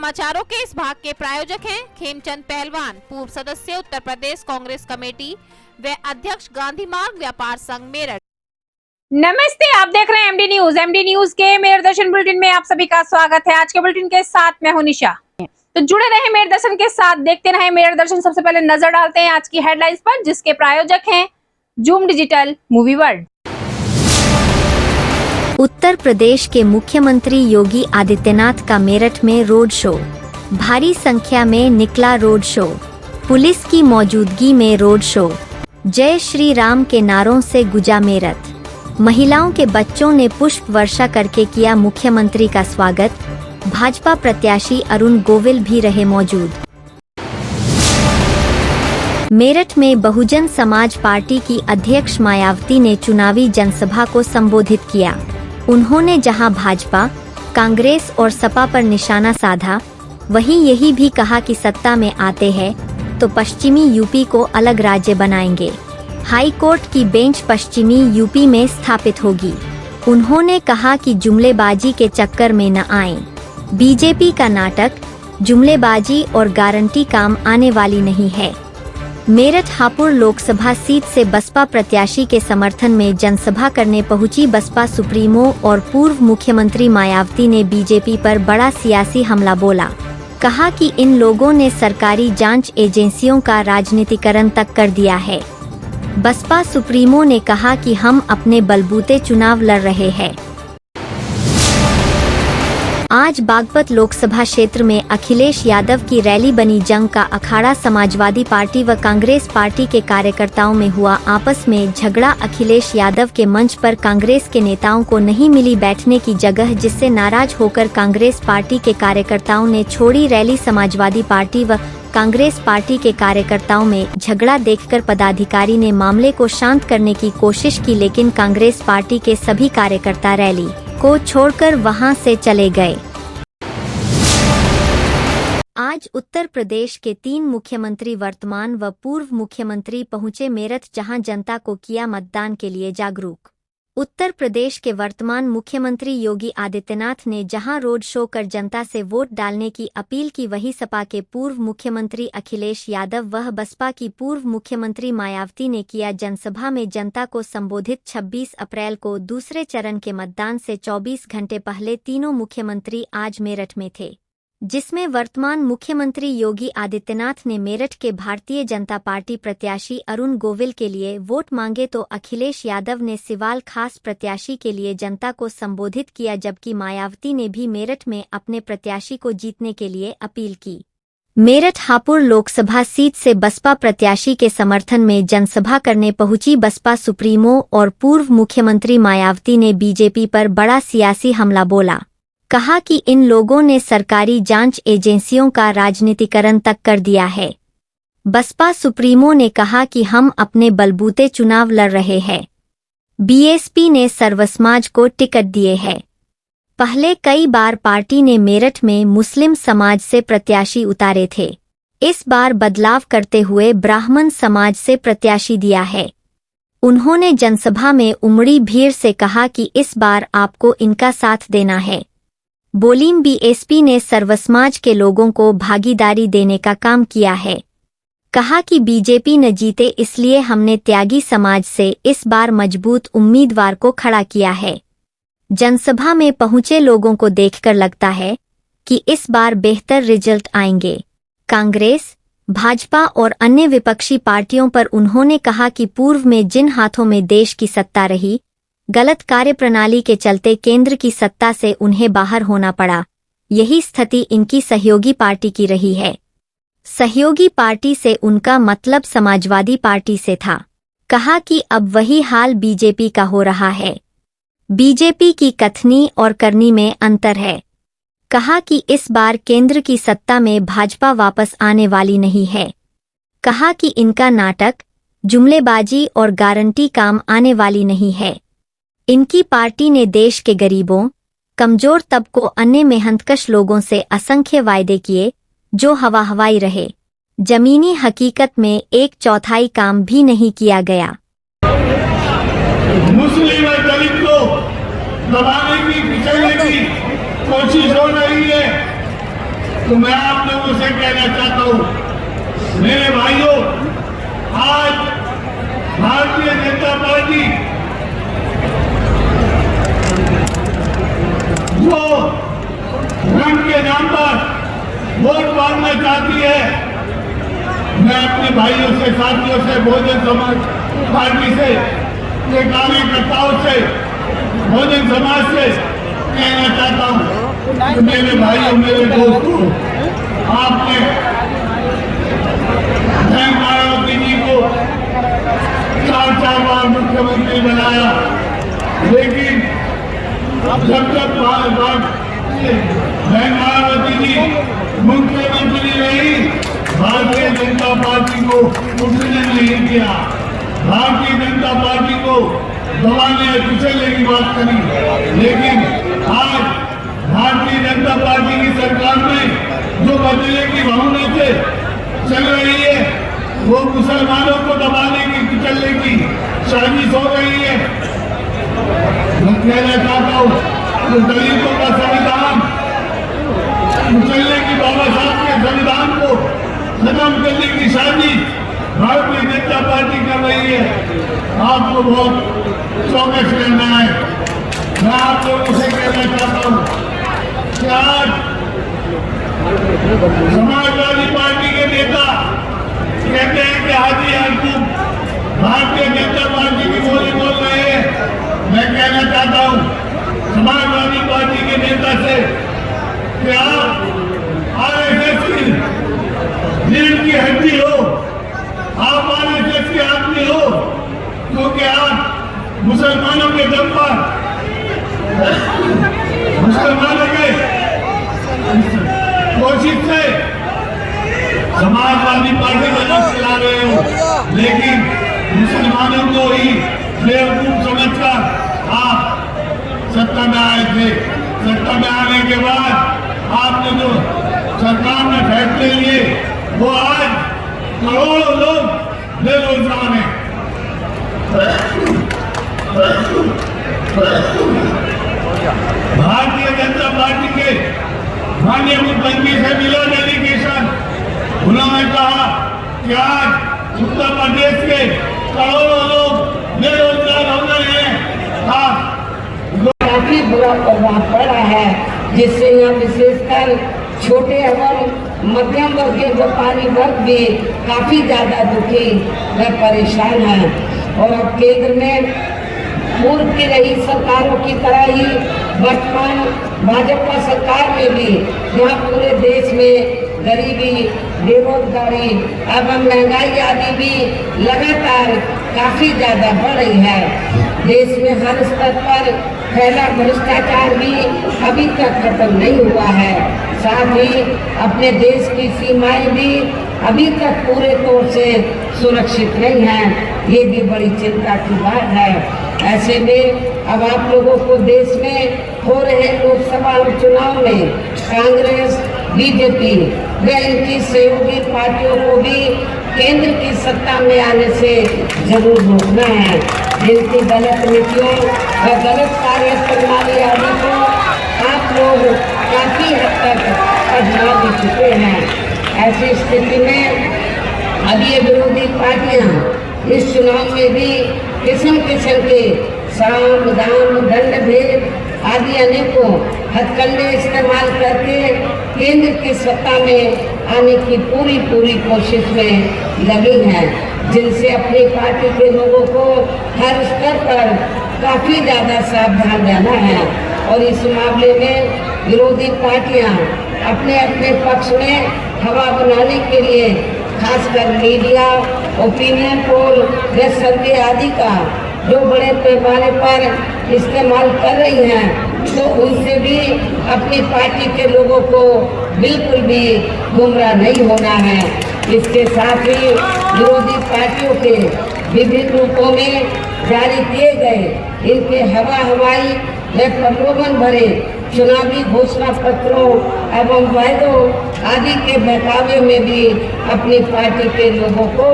समाचारों के इस भाग के प्रायोजक हैं खेमचंद पहलवान, पूर्व सदस्य उत्तर प्रदेश कांग्रेस कमेटी व अध्यक्ष गांधी मार्ग व्यापार संघ मेरठ। नमस्ते, आप देख रहे हैं एमडी न्यूज। एमडी न्यूज के मेरे दर्शन बुलेटिन में आप सभी का स्वागत है। आज के बुलेटिन के साथ मैं हूं निशा। तो जुड़े रहे मेरे दर्शन के साथ, देखते रहे मेरे दर्शन। सबसे पहले नजर डालते हैं आज की हेडलाइंस पर, जिसके प्रायोजक हैं zoom digital movie world. Uttar Pradesh के मुख्यमंत्री योगी आदित्यनाथ का मेरठ में रोड शो। भारी संख्या में निकला रोड शो। पुलिस की मौजूदगी में रोड शो। जय श्री राम के नारों से गुजा मेरठ। महिलाओं के बच्चों ने पुष्प वर्षा करके किया मुख्यमंत्री का स्वागत। भाजपा प्रत्याशी अरुण गोविल भी रहे मौजूद। मेरठ में बहुजन समाज पार्टी की अध्यक्ष मायावती ने चुनावी जनसभा को संबोधित किया। उन्होंने जहां भाजपा, कांग्रेस और सपा पर निशाना साधा, वहीं यही भी कहा कि सत्ता में आते हैं तो पश्चिमी यूपी को अलग राज्य बनाएंगे। हाई कोर्ट की बेंच पश्चिमी यूपी में स्थापित होगी। उन्होंने कहा कि जुमलेबाजी के चक्कर में न आएं। बीजेपी का नाटक, जुमलेबाजी और गारंटी काम आने वाली नहीं है। मेरठ हापुड़ लोकसभा सीट से बसपा प्रत्याशी के समर्थन में जनसभा करने पहुंची बसपा सुप्रीमो और पूर्व मुख्यमंत्री मायावती ने बीजेपी पर बड़ा सियासी हमला बोला। कहा कि इन लोगों ने सरकारी जांच एजेंसियों का राजनीतिकरण तक कर दिया है। बसपा सुप्रीमो ने कहा कि हम अपने बलबूते चुनाव लड़ रहे हैं। आज बागपत लोकसभा क्षेत्र में अखिलेश यादव की रैली बनी जंग का अखाड़ा। समाजवादी पार्टी व कांग्रेस पार्टी के कार्यकर्ताओं में हुआ आपस में झगड़ा। अखिलेश यादव के मंच पर कांग्रेस के नेताओं को नहीं मिली बैठने की जगह, जिससे नाराज होकर कांग्रेस पार्टी के कार्यकर्ताओं ने छोड़ी रैली। समाजवादी पार्टी व कांग्रेस पार्टी के कार्यकर्ताओं में झगड़ा देखकर पदाधिकारी ने मामले को शांत करने की कोशिश की, लेकिन कांग्रेस पार्टी के सभी कार्यकर्ता रैली को छोड़कर वहां से चले गए। आज उत्तर प्रदेश के 3 मुख्यमंत्री, वर्तमान व पूर्व मुख्यमंत्री पहुंचे मेरठ, जहां जनता को किया मतदान के लिए जागरूक। उत्तर प्रदेश के वर्तमान मुख्यमंत्री योगी आदित्यनाथ ने जहां रोड शो कर जनता से वोट डालने की अपील की, वहीं सपा के पूर्व मुख्यमंत्री अखिलेश यादव व बसपा की पूर्व मुख्यमंत्री मायावती ने किया जनसभा में जनता को संबोधित। 26 अप्रैल को दूसरे चरण के मतदान से 24 घंटे पहले तीनों मुख्यमंत्री आज मेरठ में थे, जिसमें वर्तमान मुख्यमंत्री योगी आदित्यनाथ ने मेरठ के भारतीय जनता पार्टी प्रत्याशी अरुण गोविल के लिए वोट मांगे, तो अखिलेश यादव ने सिवाल खास प्रत्याशी के लिए जनता को संबोधित किया, जबकि मायावती ने भी मेरठ में अपने प्रत्याशी को जीतने के लिए अपील की। मेरठ हापुड़ लोकसभा सीट से बसपा प्रत्याशी के समर्थन में जनसभा करने पहुंची बसपा सुप्रीमो और पूर्व मुख्यमंत्री मायावती ने बीजेपी पर बड़ा सियासी हमला बोला। कहा कि इन लोगों ने सरकारी जांच एजेंसियों का राजनीतिकरण तक कर दिया है। बसपा सुप्रीमो ने कहा कि हम अपने बलबूते चुनाव लड़ रहे हैं। बीएसपी ने सर्वसमाज को टिकट दिए हैं। पहले कई बार पार्टी ने मेरठ में मुस्लिम समाज से प्रत्याशी उतारे थे। इस बार बदलाव करते हुए ब्राह्मण समाज से प्रत्याशी दिया है। उन्होंने जनसभा में उमड़ी भीड़ से कहा कि इस बार आपको इनका साथ देना है। बोलीं बीएसपी ने सर्वसमाज के लोगों को भागीदारी देने का काम किया है। कहा कि बीजेपी न जीते, इसलिए हमने त्यागी समाज से इस बार मजबूत उम्मीदवार को खड़ा किया है। जनसभा में पहुंचे लोगों को देखकर लगता है कि इस बार बेहतर रिजल्ट आएंगे। कांग्रेस, भाजपा और अन्य विपक्षी पार्टियों पर उन्होंने कहा कि पूर्व में जिन हाथों में देश की सत्ता रही, गलत कार्यप्रणाली के चलते केंद्र की सत्ता से उन्हें बाहर होना पड़ा। यही स्थिति इनकी सहयोगी पार्टी की रही है। सहयोगी पार्टी से उनका मतलब समाजवादी पार्टी से था। कहा कि अब वही हाल बीजेपी का हो रहा है। बीजेपी की कथनी और करनी में अंतर है। कहा कि इस बार केंद्र की सत्ता में भाजपा वापस आने वाली नहीं है। कहा कि इनका नाटक, जुमलेबाजी और गारंटी काम आने वाली नहीं है। इनकी पार्टी ने देश के गरीबों, कमजोर तबकों, अन्य मेहनतकश लोगों से असंख्य वायदे किए, जो हवाई रहे। जमीनी हकीकत में 1/4 काम भी नहीं किया गया। मुस्लिम और दलित को दबाने की, पिछड़ने की कोशिश हो रही है। तो मैं आप लोगों से कहना चाहता हूं, मेरे भाइयों, आज भारतीय जनता पार्टी जो धर्म के नाम पर वोट मांगना चाहती है, मैं अपने भाइयों से, साथियों से, बहुजन समाज पार्टी से, के कार्यकर्ताओं से, बहुजन समाज से कहना चाहता हूं कि मेरे भाइयों, मेरे दोस्तों, आपने बहन मायावती जी को 4 बार मुख्यमंत्री बनाया, लेकिन जब बहन मायावती जी मुख्यमंत्री रही, भारतीय जनता पार्टी को उठने नहीं दिया, भारतीय जनता पार्टी को दबाने या कुचलने की बात करी। लेकिन आज भारतीय जनता पार्टी की सरकार में जो बदले की भावना से चल रही है, वो मुसलमानों को दबाने की, कुचलने की साजिश हो रही है। मैं कहना चाहता हूँ तो दलितों का संविधान कुचलने की, बाबा साहब के संविधान को खत्म करने की साजिश भारतीय जनता पार्टी कर रही है। आपको बहुत चौकस रहना है। मैं आप लोगों से कहना चाहता हूँ कि आज समाजवादी पार्टी के नेता कहते हैं कि हाजी याकूब भारतीय जनता पार्टी की बोली बोल रहे हैं। मैं कहना चाहता हूँ समाजवादी पार्टी के नेता से कि आप RSS की रीढ़ की हड्डी हो, आप RSS के आदमी हो, क्योंकि आप मुसलमानों के दम पर, मुसलमानों के कोशिश से समाजवादी पार्टी का नाम चला रहे हो, लेकिन मुसलमानों को ही बेवकूफ समझकर आप सत्ता में आए थे। सत्ता में आने के बाद आपने जो सरकार में फैसले लिए, वो आज करोड़ों लोग बेरोजगार हैं। भारतीय जनता पार्टी के माननीय मुख्यमंत्री से मिला डेलीगेशन, उन्होंने कहा कि आज उत्तर प्रदेश के करोड़ों लोग बेरोजगार हो रहे हैं। काफी बुरा प्रभाव पड़ा है, जिससे यहाँ विशेषकर छोटे एवं मध्यम वर्गीय व्यापारी वर्ग भी काफी ज्यादा दुखी व परेशान है। और अब केंद्र में पूर्व की रही सरकारों की तरह ही वर्तमान भाजपा सरकार में भी यहाँ पूरे देश में गरीबी, बेरोजगारी एवं महंगाई आदि भी लगातार काफी ज्यादा बढ़ रही है। देश में हर स्तर पर फैला भ्रष्टाचार भी अभी तक खत्म नहीं हुआ है। साथ ही अपने देश की सीमाएं भी अभी तक पूरे तौर से सुरक्षित नहीं हैं। ये भी बड़ी चिंता की बात है। ऐसे में अब आप लोगों को देश में हो रहे लोकसभा चुनाव में कांग्रेस, बीजेपी व इनकी सहयोगी पार्टियों को भी केंद्र की सत्ता में आने से जरूर रोकना है। जिनकी गलत नीतियों व गलत कार्य प्रणाली आदि को आप लोग काफी हद तक आजमा भी चुके हैं। ऐसी स्थिति में अब ये विरोधी पार्टियां इस चुनाव में भी किस्म किस्म के साम, दाम, दंड भेद आदि अनेकों हथकंडे इस्तेमाल करके केंद्र की सत्ता में आने की पूरी कोशिश में लगी हैं, जिनसे अपनी पार्टी के लोगों को हर स्तर पर काफी ज्यादा सावधान रहना है। और इस मामले में विरोधी पार्टियां अपने अपने पक्ष में हवा बनाने के लिए खासकर मीडिया, ओपिनियन पोल व सर्वे आदि का जो बड़े पैमाने पर इस्तेमाल कर रही हैं, तो उनसे भी अपनी पार्टी के लोगों को बिल्कुल भी गुमराह नहीं होना है। इसके साथ ही विरोधी पार्टियों के विभिन्न रूपों में जारी किए गए इनके हवाई व प्रलोभन भरे चुनावी घोषणा पत्रों एवं वायदों आदि के बहकावे में भी अपनी पार्टी के लोगों को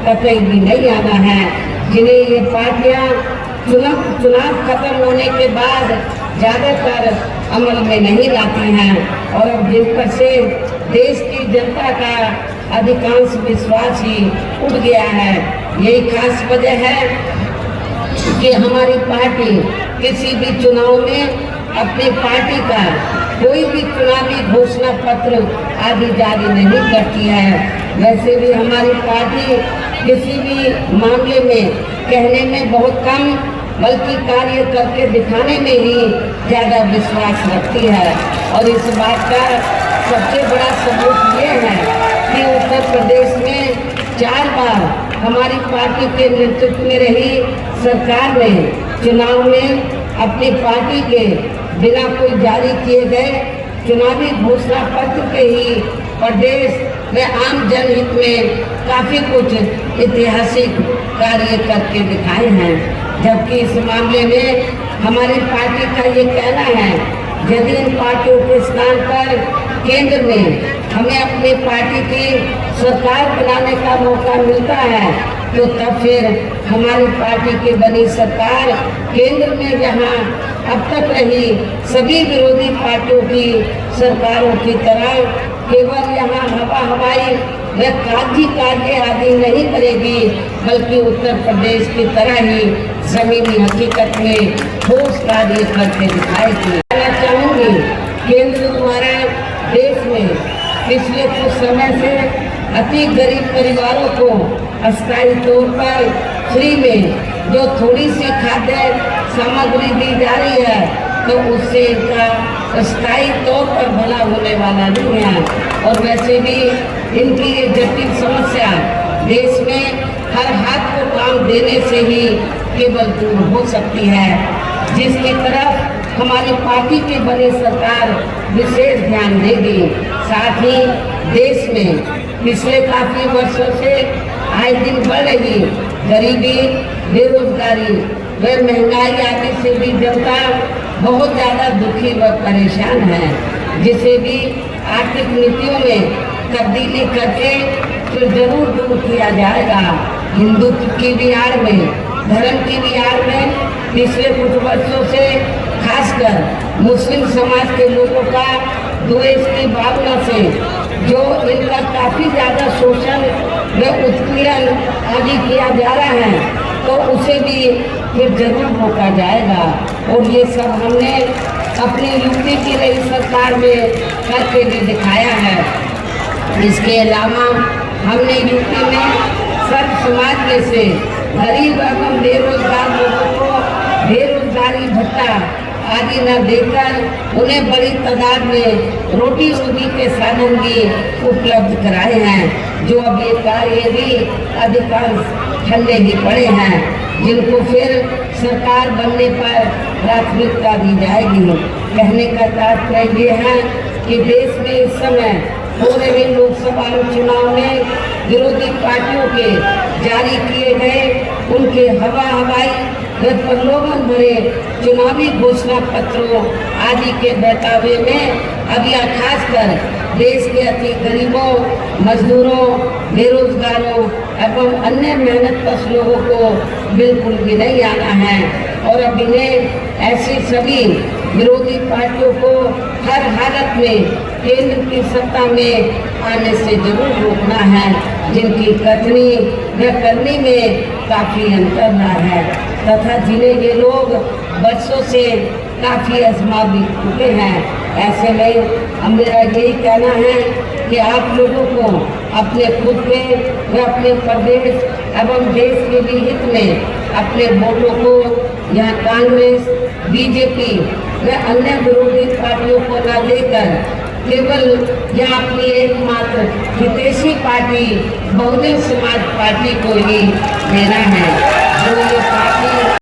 कतई भी नहीं आना है। जिन्हें ये पार्टियां चुनाव खत्म होने के बाद ज्यादातर अमल में नहीं लाती हैं। और अब जिन पर से देश की जनता का अधिकांश विश्वास ही उठ गया है। यही खास वजह है कि हमारी पार्टी किसी भी चुनाव में अपनी पार्टी का कोई भी चुनावी घोषणा पत्र आदि जारी नहीं करती है। वैसे भी हमारी पार्टी किसी भी मामले में कहने में बहुत कम बल्कि कार्य करके दिखाने में ही ज़्यादा विश्वास रखती है। और इस बात का सबसे बड़ा सबूत ये है कि उत्तर प्रदेश में 4 बार हमारी पार्टी के नेतृत्व में रही सरकार ने चुनाव में अपनी पार्टी के बिना कोई जारी किए गए चुनावी घोषणा पत्र के ही प्रदेश में आम जनहित में काफ़ी कुछ ऐतिहासिक कार्य करके दिखाए हैं। जबकि इस मामले में हमारी पार्टी का ये कहना है, यदि इन पार्टियों के स्थान पर केंद्र में हमें अपनी पार्टी की सरकार बनाने का मौका मिलता है तो तब फिर हमारी पार्टी की बनी सरकार केंद्र में जहां अब तक रही सभी विरोधी पार्टियों की सरकारों की तरह केवल यहाँ हवा हवाई व कागजी कार्य आदि नहीं करेगी, बल्कि उत्तर प्रदेश की तरह ही जमीनी हकीकत में ठोस कार्य करके दिखाएगी। मैं चाहूँगी केंद्र द्वारा देश में पिछले कुछ समय से अति गरीब परिवारों को अस्थायी तौर पर फ्री में जो थोड़ी सी खाद्य सामग्री दी जा रही है तो उससे इनका अस्थायी तौर पर भला होने वाला नहीं है। और वैसे भी इनकी ये जटिल समस्या देश में हर हाथ को काम देने से ही केवल दूर हो सकती है, जिसकी तरफ हमारी पार्टी की बनी सरकार विशेष ध्यान देगी। साथ ही देश में पिछले काफी वर्षों से आए दिन बढ़ रही गरीबी, बेरोजगारी व महंगाई आदि से भी जनता बहुत ज़्यादा दुखी व परेशान है, जिसे भी आर्थिक नीतियों में तब्दीली करके फिर जरूर दूर किया जाएगा। हिंदुत्व की भी आड़ में, धर्म की भी आड़ में पिछले कुछ वर्षों से खासकर मुस्लिम समाज के लोगों का द्वेष की भावना से जो इनका काफ़ी ज़्यादा शोषण व उत्पीड़न आदि किया जा रहा है तो उसे भी फिर जरूर रोका जाएगा। और ये सब हमने अपनी यूपी की नई सरकार में करके भी दिखाया है। इसके अलावा हमने यूपी में सर्व समाज में से गरीब एवं बेरोजगार लोगों को बेरोजगारी भत्ता आदि न देकर उन्हें बड़ी तादाद में रोटी रोजी के साधन भी उपलब्ध कराए हैं, जो अब ये कार्य भी अधिकांश ठल्ले ही पड़े हैं, जिनको फिर सरकार बनने पर प्राथमिकता दी जाएगी। कहने का तात्पर्य ये है कि देश में इस समय हो रहे लोकसभा चुनाव में विरोधी पार्टियों के जारी किए गए उनके हवा हवाई व प्रलोभन भरे चुनावी घोषणा पत्रों आदि के बहकावे में अब यह खासकर देश के अति गरीबों, मजदूरों, बेरोजगारों एवं अन्य मेहनतकश लोगों को बिल्कुल भी नहीं आना है। और अब इन्हें ऐसी सभी विरोधी पार्टियों को हर हालत में केंद्र की सत्ता में आने से जरूर रोकना है, जिनकी कथनी व करनी में काफ़ी अंतर रहा है तथा जिन्हें ये लोग बरसों से काफ़ी आजमा भी चुके हैं। ऐसे में मेरा यही कहना है कि आप लोगों को अपने खुद के व अपने प्रदेश एवं देश के भी हित में अपने वोटों को यहाँ कांग्रेस, बीजेपी व अन्य विरोधी पार्टियों को न देकर केवल यहाँ अपनी एकमात्र हितैषी पार्टी बहुजन समाज पार्टी को ही देना है, जो ये पार्टी